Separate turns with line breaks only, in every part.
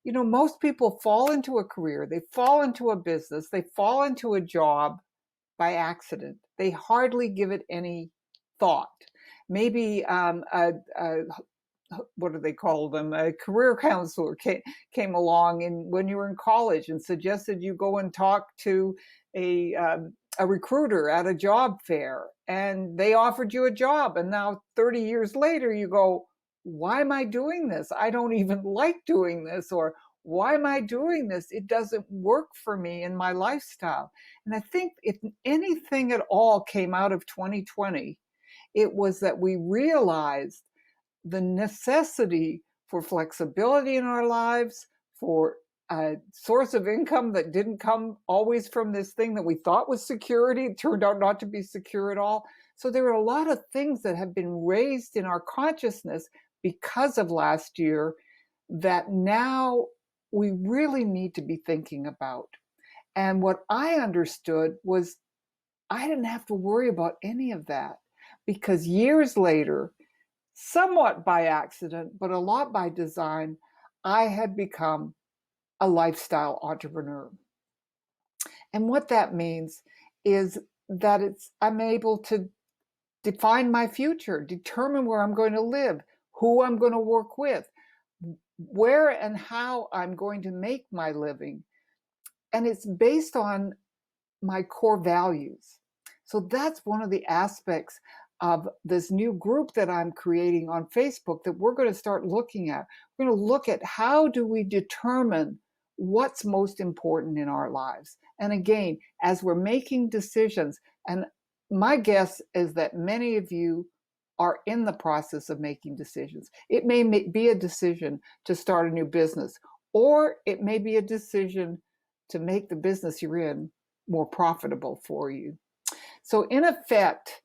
most people fall into a career, they fall into a business, they fall into a job by accident. They hardly give it any thought. Maybe what do they call them? A career counselor came along and when you were in college and suggested you go and talk to a recruiter at a job fair, and they offered you a job. And now 30 years later, you go, why am I doing this? I don't even like doing this. Or why am I doing this? It doesn't work for me in my lifestyle. And I think if anything at all came out of 2020, it was that we realized the necessity for flexibility in our lives, for a source of income that didn't come always from this thing that we thought was security. It turned out not to be secure at all. So there were a lot of things that have been raised in our consciousness because of last year that now we really need to be thinking about. And what I understood was I didn't have to worry about any of that, because years later, somewhat by accident, but a lot by design, I had become a lifestyle entrepreneur. And what that means is that I'm able to define my future, determine where I'm going to live, who I'm going to work with, where and how I'm going to make my living. And it's based on my core values. So that's one of the aspects of this new group that I'm creating on Facebook that we're going to start looking at. We're going to look at how do we determine what's most important in our lives. And again, as we're making decisions, and my guess is that many of you are in the process of making decisions. It may be a decision to start a new business, or it may be a decision to make the business you're in more profitable for you. So in effect,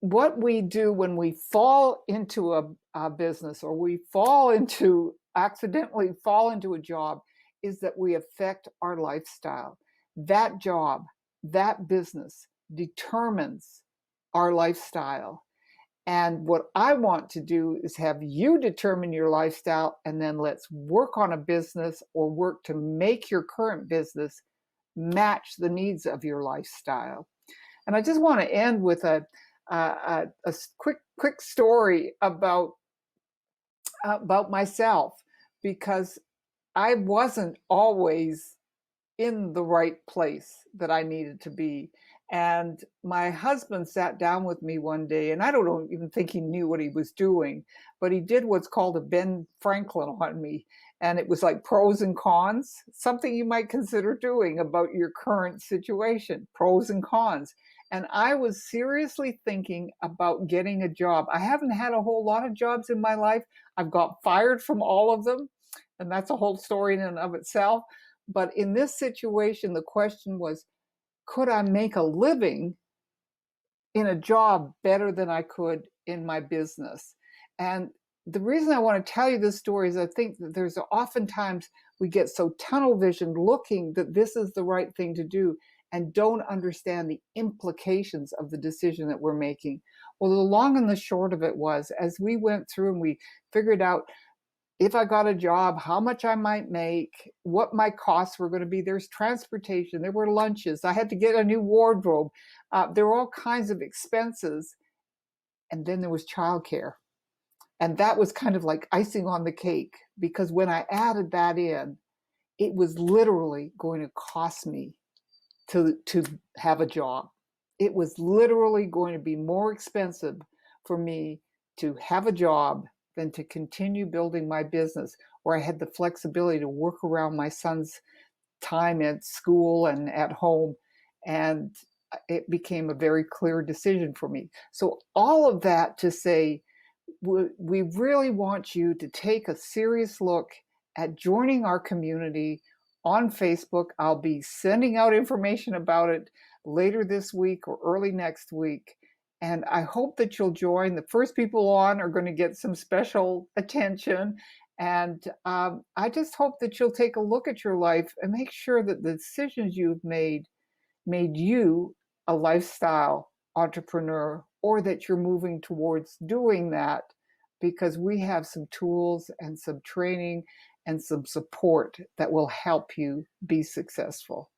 what we do when we fall into a business, or we accidentally fall into a job, is that we affect our lifestyle. That job, that business determines our lifestyle. And what I want to do is have you determine your lifestyle, and then let's work on a business or work to make your current business match the needs of your lifestyle. And I just want to end with a quick story about myself, because I wasn't always in the right place that I needed to be. And my husband sat down with me one day, and I don't even think he knew what he was doing, but he did what's called a Ben Franklin on me. And it was like pros and cons, something you might consider doing about your current situation, pros and cons. And I was seriously thinking about getting a job. I haven't had a whole lot of jobs in my life. I've got fired from all of them, and that's a whole story in and of itself. But in this situation, the question was, could I make a living in a job better than I could in my business? And the reason I want to tell you this story is I think that there's oftentimes we get so tunnel vision looking that this is the right thing to do and don't understand the implications of the decision that we're making. Well, the long and the short of it was, as we went through and we figured out if I got a job, how much I might make, what my costs were going to be. There's transportation, there were lunches, I had to get a new wardrobe. There were all kinds of expenses. And then there was childcare. And that was kind of like icing on the cake, because when I added that in, it was literally going to cost me to have a job. It was literally going to be more expensive for me to have a job than to continue building my business, where I had the flexibility to work around my son's time at school and at home. And it became a very clear decision for me. So all of that to say, we really want you to take a serious look at joining our community on Facebook. I'll be sending out information about it later this week or early next week. And I hope that you'll join. The first people on are going to get some special attention. And I just hope that you'll take a look at your life and make sure that the decisions you've made you a lifestyle entrepreneur, or that you're moving towards doing that, because we have some tools and some training and some support that will help you be successful.